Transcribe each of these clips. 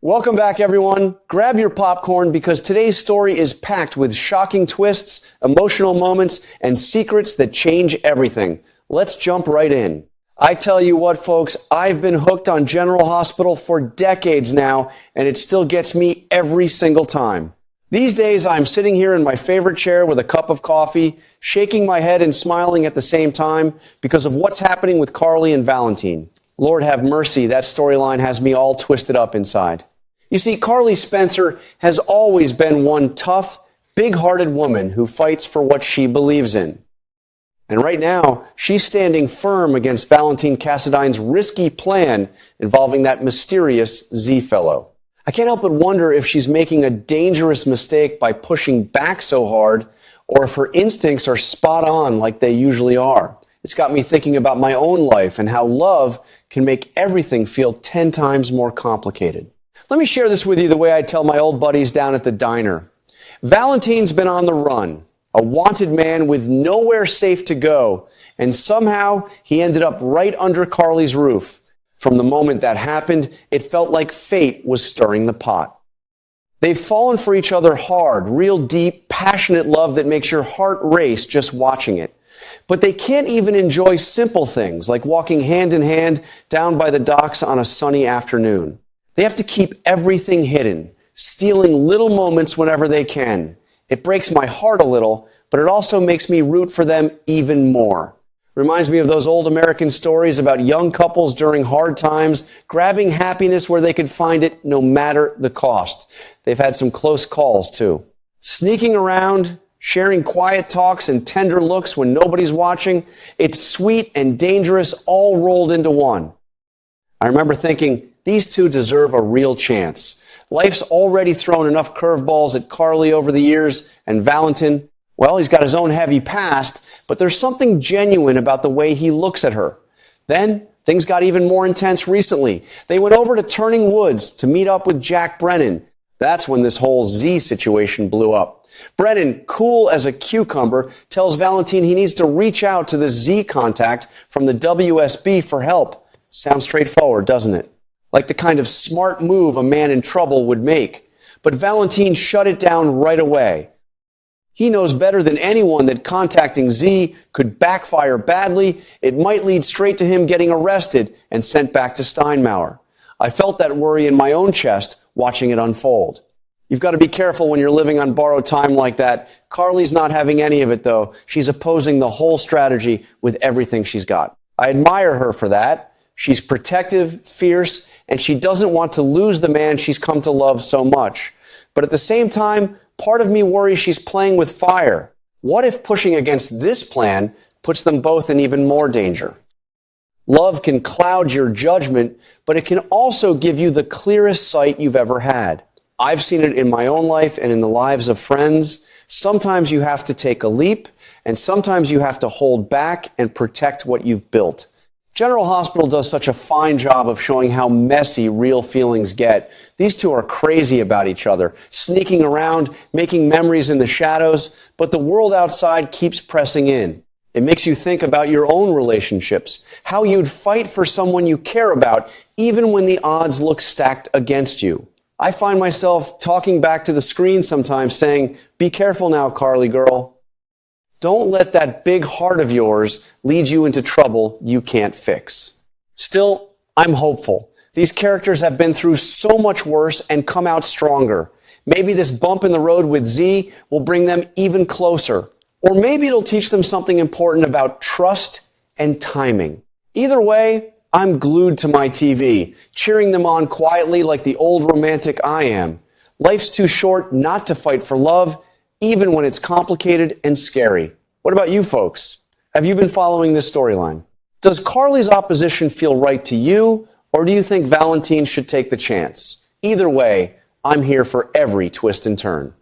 Welcome back, everyone. Grab your popcorn because today's story is packed with shocking twists, emotional moments, and secrets that change everything. Let's jump right in. I tell you what, folks, I've been hooked on General Hospital for decades now, and it still gets me every single time. These days, I'm sitting here in my favorite chair with a cup of coffee, shaking my head and smiling at the same time because of what's happening with Carly and Valentin. Lord have mercy, that storyline has me all twisted up inside. You see, Carly Spencer has always been one tough, big-hearted woman who fights for what she believes in. And right now, she's standing firm against Valentin Cassadine's risky plan involving that mysterious Z fellow. I can't help but wonder if she's making a dangerous mistake by pushing back so hard, or if her instincts are spot on like they usually are. It's got me thinking about my own life and how love can make everything feel 10 times more complicated. Let me share this with you the way I tell my old buddies down at the diner. Valentin's been on the run, a wanted man with nowhere safe to go, and somehow he ended up right under Carly's roof. From the moment that happened, it felt like fate was stirring the pot. They've fallen for each other hard, real deep, passionate love that makes your heart race just watching it. But they can't even enjoy simple things like walking hand in hand down by the docks on a sunny afternoon. They have to keep everything hidden, stealing little moments whenever they can. It breaks my heart a little, but it also makes me root for them even more. Reminds me of those old American stories about young couples during hard times, grabbing happiness where they could find it no matter the cost. They've had some close calls too. Sneaking around, sharing quiet talks and tender looks when nobody's watching, it's sweet and dangerous all rolled into one. I remember thinking, these two deserve a real chance. Life's already thrown enough curveballs at Carly over the years, and Valentin, well, he's got his own heavy past, but there's something genuine about the way he looks at her. Then, things got even more intense recently. They went over to Turning Woods to meet up with Jack Brennan. That's when this whole Z situation blew up. Brennan, cool as a cucumber, tells Valentin he needs to reach out to the Z contact from the WSB for help. Sounds straightforward, doesn't it? Like the kind of smart move a man in trouble would make. But Valentin shut it down right away. He knows better than anyone that contacting Z could backfire badly. It might lead straight to him getting arrested and sent back to Steinmauer. I felt that worry in my own chest watching it unfold. You've got to be careful when you're living on borrowed time like that. Carly's not having any of it, though. She's opposing the whole strategy with everything she's got. I admire her for that. She's protective, fierce, and she doesn't want to lose the man she's come to love so much. But at the same time, part of me worries she's playing with fire. What if pushing against this plan puts them both in even more danger? Love can cloud your judgment, but it can also give you the clearest sight you've ever had. I've seen it in my own life and in the lives of friends. Sometimes you have to take a leap, and sometimes you have to hold back and protect what you've built. General Hospital does such a fine job of showing how messy real feelings get. These two are crazy about each other, sneaking around, making memories in the shadows, but the world outside keeps pressing in. It makes you think about your own relationships, how you'd fight for someone you care about, even when the odds look stacked against you. I find myself talking back to the screen sometimes saying, "Be careful now, Carly girl. Don't let that big heart of yours lead you into trouble you can't fix." Still, I'm hopeful. These characters have been through so much worse and come out stronger. Maybe this bump in the road with Z will bring them even closer. Or maybe it'll teach them something important about trust and timing. Either way, I'm glued to my TV, cheering them on quietly like the old romantic I am. Life's too short not to fight for love, even when it's complicated and scary. What about you folks? Have you been following this storyline? Does Carly's opposition feel right to you, or do you think Valentin should take the chance? Either way, I'm here for every twist and turn.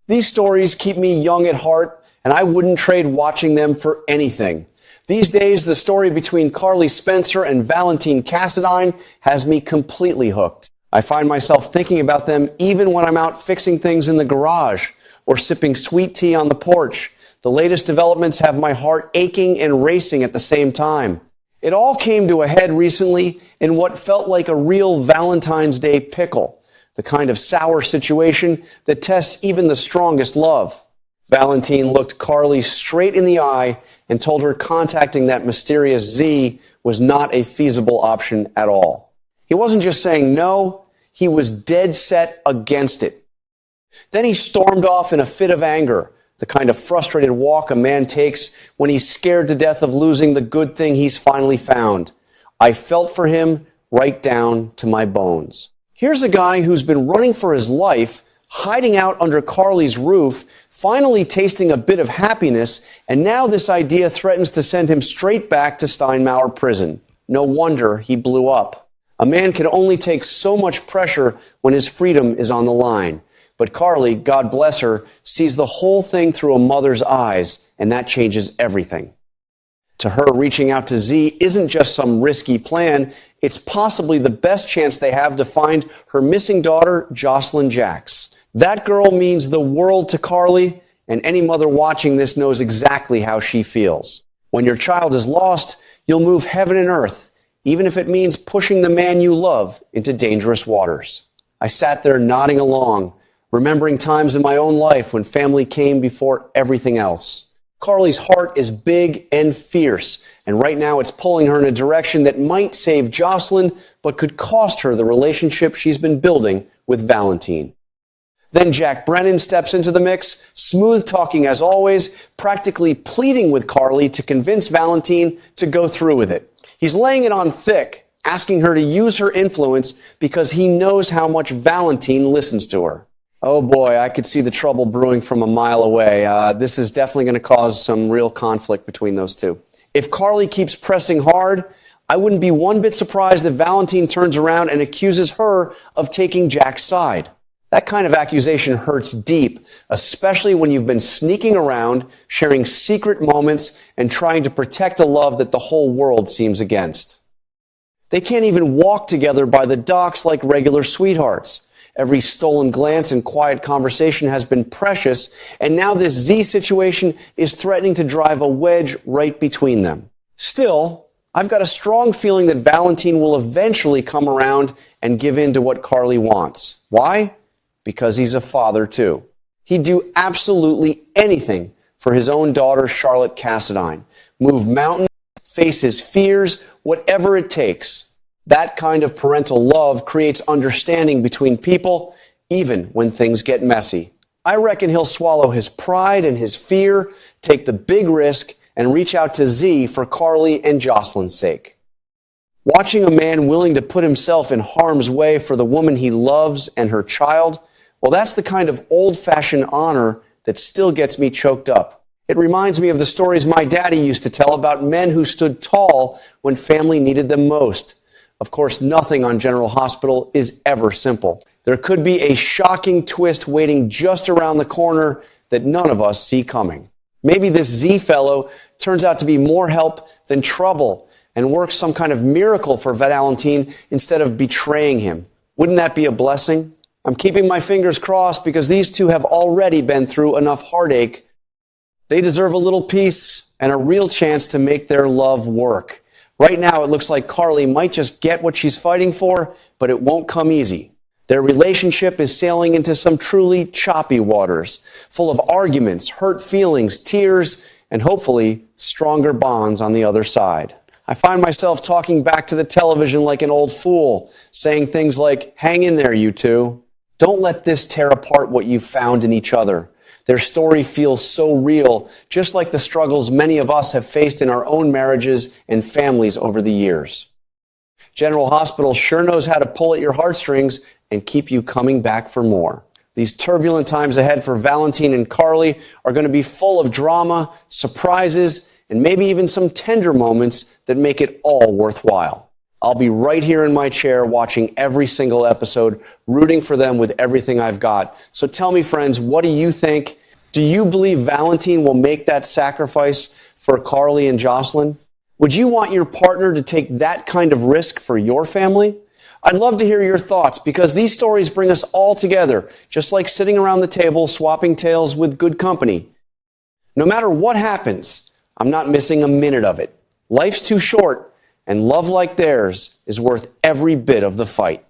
These stories keep me young at heart, and I wouldn't trade watching them for anything. These days, the story between Carly Spencer and Valentin Cassadine has me completely hooked. I find myself thinking about them even when I'm out fixing things in the garage or sipping sweet tea on the porch. The latest developments have my heart aching and racing at the same time. It all came to a head recently in what felt like a real Valentine's Day pickle. the kind of sour situation that tests even the strongest love. Valentin looked Carly straight in the eye and told her contacting that mysterious Z was not a feasible option at all. He wasn't just saying no, he was dead set against it. Then he stormed off in a fit of anger, the kind of frustrated walk a man takes when he's scared to death of losing the good thing he's finally found. I felt for him right down to my bones. Here's a guy who's been running for his life, hiding out under Carly's roof, finally tasting a bit of happiness, and now this idea threatens to send him straight back to Steinmauer prison. No wonder he blew up. A man can only take so much pressure when his freedom is on the line. But Carly, God bless her, sees the whole thing through a mother's eyes, and that changes everything. To her, reaching out to Z isn't just some risky plan, it's possibly the best chance they have to find her missing daughter, Jocelyn Jacks. That girl means the world to Carly, and any mother watching this knows exactly how she feels. When your child is lost, you'll move heaven and earth, even if it means pushing the man you love into dangerous waters. I sat there nodding along, remembering times in my own life when family came before everything else. Carly's heart is big and fierce, and right now it's pulling her in a direction that might save Jocelyn, but could cost her the relationship she's been building with Valentin. Then Jack Brennan steps into the mix, smooth talking as always, practically pleading with Carly to convince Valentin to go through with it. He's laying it on thick, asking her to use her influence because he knows how much Valentin listens to her. Oh boy, I could see the trouble brewing from a mile away. This is definitely going to cause some real conflict between those two. If Carly keeps pressing hard, I wouldn't be one bit surprised that Valentin turns around and accuses her of taking Jack's side. That kind of accusation hurts deep, especially when you've been sneaking around, sharing secret moments, and trying to protect a love that the whole world seems against. They can't even walk together by the docks like regular sweethearts. Every stolen glance and quiet conversation has been precious, and now this Z situation is threatening to drive a wedge right between them. Still, I've got a strong feeling that Valentin will eventually come around and give in to what Carly wants. Why? Because he's a father too. He'd do absolutely anything for his own daughter, Charlotte Cassadine. Move mountains, face his fears, whatever it takes. That kind of parental love creates understanding between people, even when things get messy. I reckon he'll swallow his pride and his fear, take the big risk, and reach out to Z for Carly and Jocelyn's sake. Watching a man willing to put himself in harm's way for the woman he loves and her child, well, that's the kind of old-fashioned honor that still gets me choked up. It reminds me of the stories my daddy used to tell about men who stood tall when family needed them most. Of course, nothing on General Hospital is ever simple. There could be a shocking twist waiting just around the corner that none of us see coming. Maybe this Z fellow turns out to be more help than trouble and works some kind of miracle for Valentin instead of betraying him. Wouldn't that be a blessing? I'm keeping my fingers crossed because these two have already been through enough heartache. They deserve a little peace and a real chance to make their love work. Right now, it looks like Carly might just get what she's fighting for, but it won't come easy. Their relationship is sailing into some truly choppy waters, full of arguments, hurt feelings, tears, and hopefully stronger bonds on the other side. I find myself talking back to the television like an old fool, saying things like, "Hang in there, you two. Don't let this tear apart what you've found in each other." Their story feels so real, just like the struggles many of us have faced in our own marriages and families over the years. General Hospital sure knows how to pull at your heartstrings and keep you coming back for more. These turbulent times ahead for Valentin and Carly are going to be full of drama, surprises, and maybe even some tender moments that make it all worthwhile. I'll be right here in my chair watching every single episode, rooting for them with everything I've got. So tell me, friends, what do you think? Do you believe Valentin will make that sacrifice for Carly and Jocelyn? Would you want your partner to take that kind of risk for your family? I'd love to hear your thoughts because these stories bring us all together, just like sitting around the table swapping tales with good company. No matter what happens, I'm not missing a minute of it. Life's too short, and love like theirs is worth every bit of the fight.